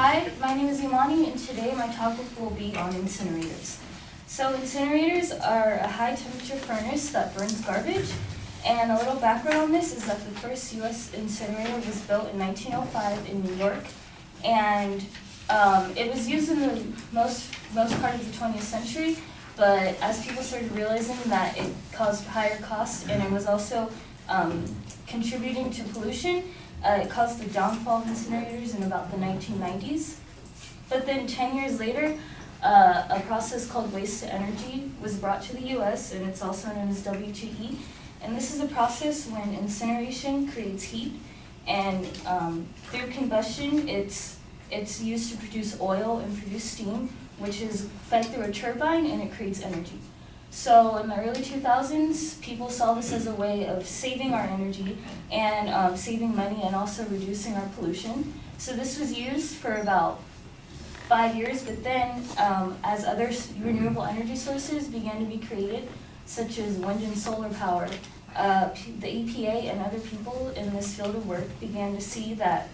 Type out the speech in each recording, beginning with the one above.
Hi, my name is Imani, and today my topic will be on incinerators. So incinerators are a high-temperature furnace that burns garbage, and a little background on this is that the first U.S. incinerator was built in 1905 in New York, and it was used in the most part of the 20th century, but as people started realizing that it caused higher costs and it was also contributing to pollution, it caused the downfall of incinerators in about the 1990s. But then 10 years later, a process called waste to energy was brought to the US, and it's also known as W2E. And this is a process when incineration creates heat, and through combustion, it's used to produce oil and produce steam, which is fed through a turbine, and it creates energy. So in the early 2000s, people saw this as a way of saving our energy and saving money and also reducing our pollution. So this was used for about 5 years, but then as other renewable energy sources began to be created, such as wind and solar power, the EPA and other people in this field of work began to see that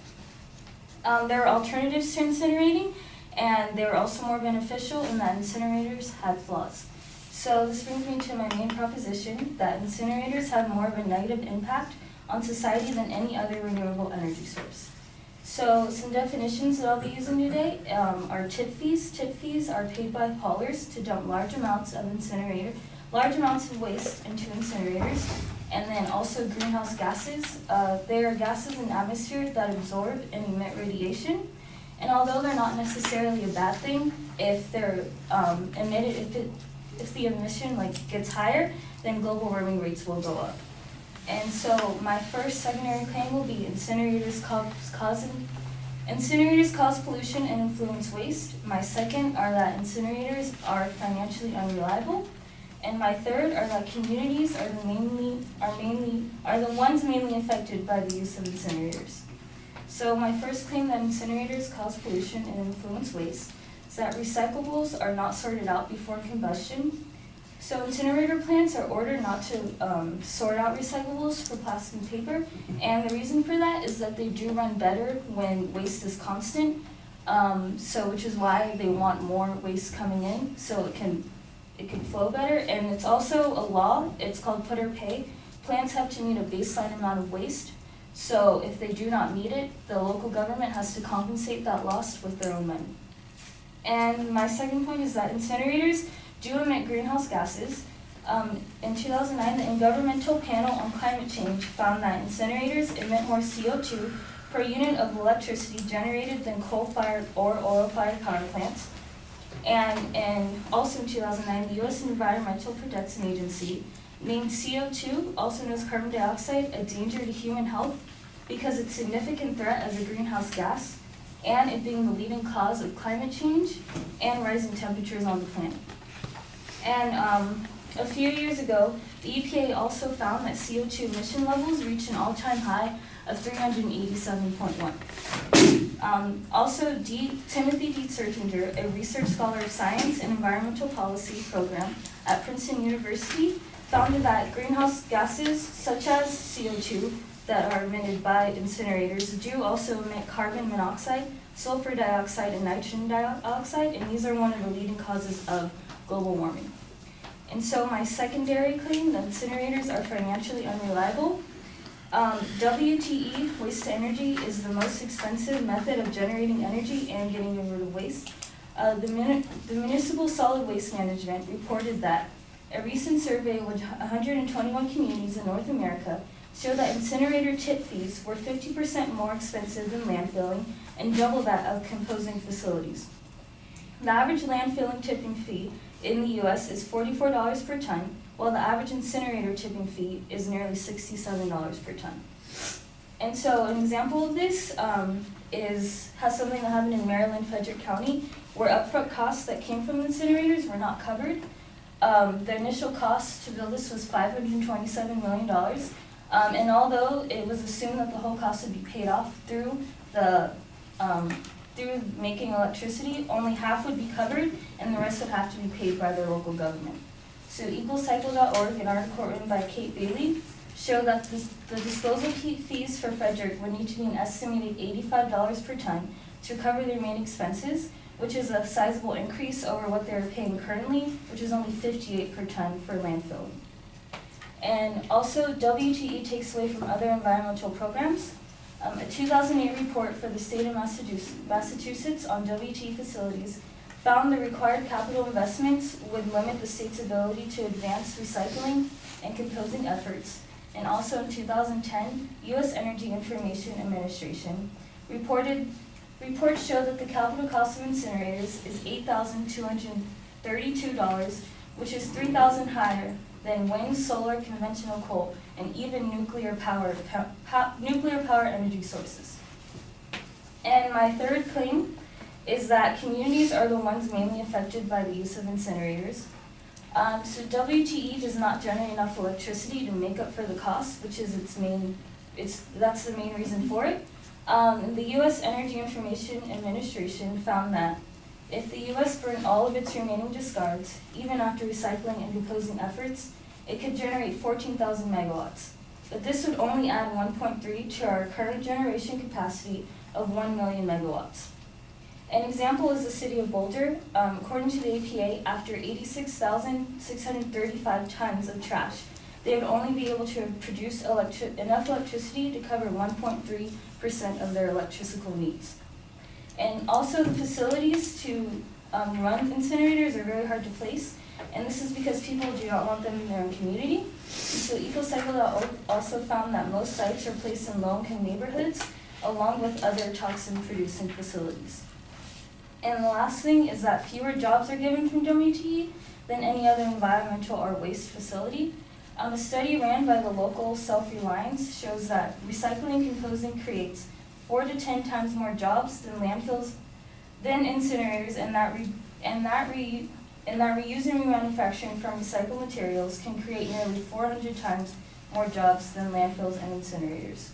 there are alternatives to incinerating, and they were also more beneficial in that incinerators had flaws. So this brings me to my main proposition, that incinerators have more of a negative impact on society than any other renewable energy source. So some definitions that I'll be using today are tip fees. Tip fees are paid by haulers to dump large amounts of waste into incinerators. And then also greenhouse gases. They are gases in the atmosphere that absorb and emit radiation. And although they're not necessarily a bad thing, if they're emitted, if the emission gets higher, then global warming rates will go up. And so my first secondary claim will be incinerators cause pollution and influence waste. My second are that incinerators are financially unreliable. And my third are that communities are the ones mainly affected by the use of incinerators. So my first claim that incinerators cause pollution and influence waste is that recyclables are not sorted out before combustion. So incinerator plants are ordered not to sort out recyclables for plastic and paper, and the reason for that is that they do run better when waste is constant, which is why they want more waste coming in, so it can flow better. And it's also a law, it's called put or pay. Plants have to meet a baseline amount of waste, so if they do not meet it, the local government has to compensate that loss with their own money. And my second point is that incinerators do emit greenhouse gases. In 2009, the Intergovernmental Panel on Climate Change found that incinerators emit more CO2 per unit of electricity generated than coal-fired or oil-fired power plants. And also in 2009, the U.S. Environmental Protection Agency named CO2, also known as carbon dioxide, a danger to human health because it's a significant threat as a greenhouse gas, and it being the leading cause of climate change and rising temperatures on the planet. And a few years ago, the EPA also found that CO2 emission levels reached an all-time high of 387.1. Also, Timothy D. Sertinger, a research scholar of science and environmental policy program at Princeton University, found that greenhouse gases such as CO2 that are emitted by incinerators do also emit carbon monoxide, sulfur dioxide, and nitrogen dioxide, and these are one of the leading causes of global warming. And so my secondary claim that incinerators are financially unreliable. WTE, waste to energy, is the most expensive method of generating energy and getting rid of waste. The Municipal Solid Waste Management reported that a recent survey with 121 communities in North America showed that incinerator tip fees were 50% more expensive than landfilling and double that of composting facilities. The average landfilling tipping fee in the U.S. is $44 per ton, while the average incinerator tipping fee is nearly $67 per ton. And so an example of this has something that happened in Maryland, Frederick County, where upfront costs that came from incinerators were not covered. The initial cost to build this was $527 million, and although it was assumed that the whole cost would be paid off through making electricity, only half would be covered, and the rest would have to be paid by their local government. So EqualCycle.org, an article written by Kate Bailey, show that the disposal fees for Frederick would need to be an estimated $85 per ton to cover their main expenses, which is a sizable increase over what they're paying currently, which is only $58 per ton for landfill. And also, WTE takes away from other environmental programs. A 2008 report for the state of Massachusetts on WTE facilities found the required capital investments would limit the state's ability to advance recycling and composting efforts. And also in 2010, U.S. Energy Information Administration reports show that the capital cost of incinerators is $8,232, which is $3,000 higher than wind, solar, conventional coal, and even nuclear power energy sources. And my third claim is that communities are the ones mainly affected by the use of incinerators. So WTE does not generate enough electricity to make up for the cost, which is that's the main reason for it. The U.S. Energy Information Administration found that if the U.S. burned all of its remaining discards, even after recycling and decomposing efforts, it could generate 14,000 megawatts. But this would only add 1.3 to our current generation capacity of 1 million megawatts. An example is the city of Boulder. According to the EPA, after 86,635 tons of trash, they would only be able to produce enough electricity to cover 1.3% of their electrical needs. And also the facilities to run incinerators are very hard to place, and this is because people do not want them in their own community. And so EcoCycle also found that most sites are placed in low-income neighborhoods, along with other toxin-producing facilities. And the last thing is that fewer jobs are given from WTE than any other environmental or waste facility. A study ran by the local Self-Reliance shows that recycling and composting creates 4 to 10 times more jobs than landfills, than incinerators, and that reuse and remanufacturing from recycled materials can create nearly 400 times more jobs than landfills and incinerators.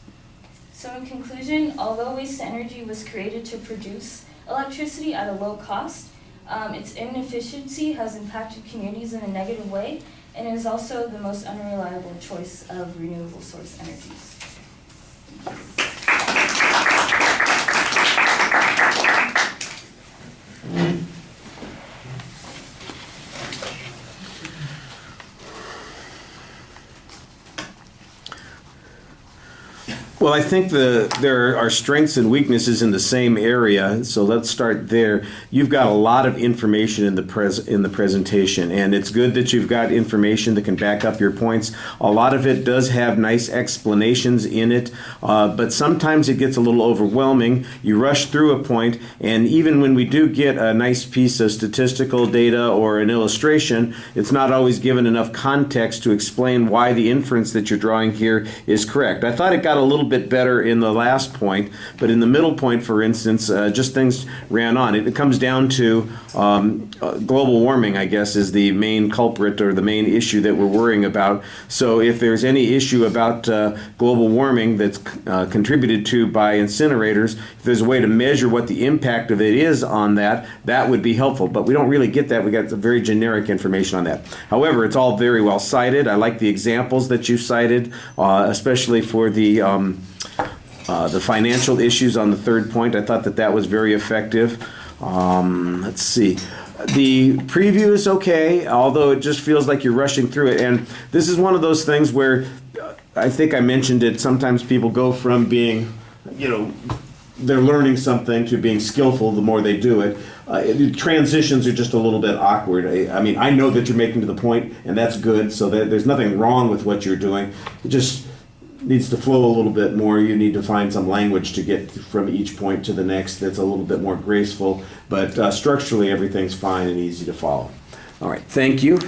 So in conclusion, although waste-to-energy was created to produce electricity at a low cost, its inefficiency has impacted communities in a negative way, and it is also the most unreliable choice of renewable source energies. Well, I think there are strengths and weaknesses in the same area, so let's start there. You've got a lot of information in the presentation, and it's good that you've got information that can back up your points. A lot of it does have nice explanations in it, but sometimes it gets a little overwhelming. You rush through a point, and even when we do get a nice piece of statistical data or an illustration, it's not always given enough context to explain why the inference that you're drawing here is correct. I thought it got a little bit better in the last point, but in the middle point, for instance, just things ran on. It comes down to global warming, I guess, is the main culprit or the main issue that we're worrying about. So if there's any issue about global warming that's contributed to by incinerators, if there's a way to measure what the impact of it is on that, that would be helpful. But we don't really get that. We got very generic information on that. However, it's all very well cited. I like the examples that you cited, especially for the financial issues on the third point. I thought that was very effective. Let's see. The preview is okay, although it just feels like you're rushing through it. And this is one of those things where I think I mentioned it. Sometimes people go from being, they're learning something to being skillful the more they do it. Transitions are just a little bit awkward. I mean, I know that you're making to the point, and that's good, so there's nothing wrong with what you're doing. It just needs to flow a little bit more. You need to find some language to get from each point to the next that's a little bit more graceful, but structurally everything's fine and easy to follow. All right, thank you.